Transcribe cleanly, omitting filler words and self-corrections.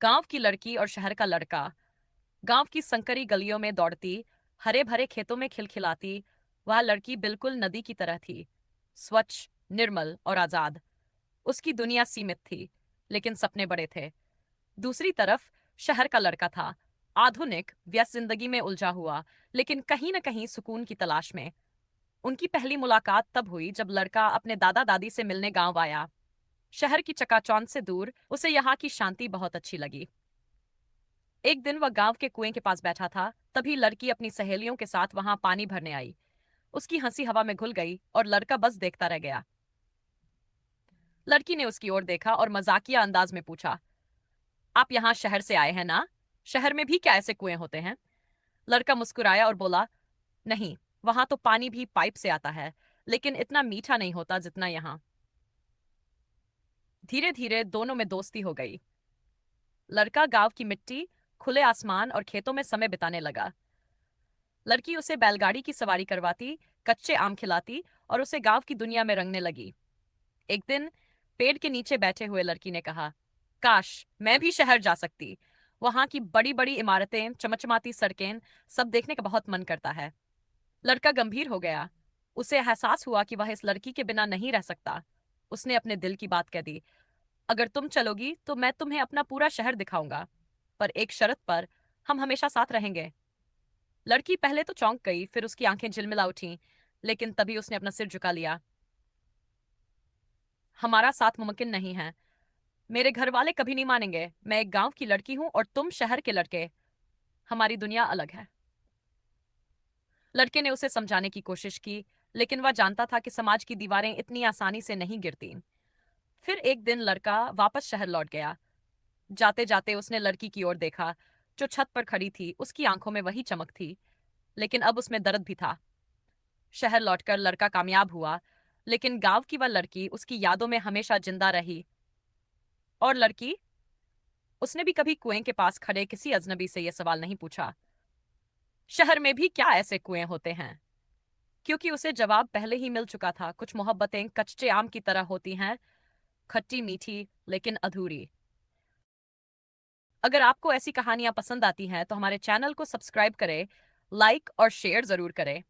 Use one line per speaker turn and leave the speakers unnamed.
गांव की लड़की और शहर का लड़का। गांव की संकरी गलियों में दौड़ती, हरे भरे खेतों में खिलखिलाती वह लड़की बिल्कुल नदी की तरह थी। स्वच्छ, निर्मल और आजाद। उसकी दुनिया सीमित थी, लेकिन सपने बड़े थे। दूसरी तरफ शहर का लड़का था। आधुनिक व्यस्त जिंदगी में उलझा हुआ, लेकिन कहीं न कहीं सुकून की तलाश में। उनकी पहली मुलाकात तब हुई जब लड़का अपने दादा दादी से मिलने गांव आया। शहर की चकाचौंध से दूर उसे यहाँ की शांति बहुत अच्छी लगी। एक दिन वह गांव के कुएं के पास बैठा था, तभी लड़की अपनी सहेलियों के साथ वहां पानी भरने आई। उसकी हंसी हवा में घुल गई और लड़का बस देखता रह गया। लड़की ने उसकी ओर देखा और मजाकिया अंदाज में पूछा, आप यहाँ शहर से आए हैं ना? शहर में भी क्या ऐसे कुएं होते हैं? लड़का मुस्कुराया और बोला, नहीं, वहां तो पानी भी पाइप से आता है, लेकिन इतना मीठा नहीं होता जितना यहाँ। धीरे धीरे दोनों में दोस्ती हो गई। लड़का गांव की मिट्टी, खुले आसमान और खेतों में समय बिताने लगा। लड़की उसे बैलगाड़ी की सवारी करवाती, कच्चे आम खिलाती और उसे गांव की दुनिया में रंगने लगी। एक दिन पेड़ के नीचे बैठे हुए लड़की ने कहा, काश मैं भी शहर जा सकती। वहां की बड़ी बड़ी इमारतें, चमचमाती सड़कें, सब देखने का बहुत मन करता है। लड़का गंभीर हो गया। उसे एहसास हुआ कि वह इस लड़की के बिना नहीं रह सकता। उसने अपने दिल की बात कह दी, अगर तुम चलोगी तो मैं तुम्हें अपना पूरा शहर दिखाऊंगा, पर एक शर्त पर, हम हमेशा साथ रहेंगे। लड़की पहले तो चौंक गई, फिर उसकी आंखें झिलमिला उठीं, लेकिन तभी उसने अपना सिर झुका लिया। हमारा साथ मुमकिन नहीं है। मेरे घर वाले कभी नहीं मानेंगे। मैं एक गांव की लड़की हूं और तुम शहर के लड़के। हमारी दुनिया अलग है। लड़के ने उसे समझाने की कोशिश की, लेकिन वह जानता था कि समाज की दीवारें इतनी आसानी से नहीं गिरती। फिर एक दिन लड़का वापस शहर लौट गया। जाते जाते उसने लड़की की ओर देखा, जो छत पर खड़ी थी। उसकी आंखों में वही चमक थी, लेकिन अब उसमें दर्द भी था। शहर लौटकर लड़का कामयाब हुआ, लेकिन गांव की वह लड़की उसकी यादों में हमेशा जिंदा रही। और लड़की, उसने भी कभी कुएं के पास खड़े किसी अजनबी से यह सवाल नहीं पूछा, शहर में भी क्या ऐसे कुएं होते हैं? क्योंकि उसे जवाब पहले ही मिल चुका था। कुछ मोहब्बतें कच्चे आम की तरह होती हैं, खट्टी मीठी लेकिन अधूरी। अगर आपको ऐसी कहानियां पसंद आती हैं तो हमारे चैनल को सब्सक्राइब करें, लाइक और शेयर जरूर करें।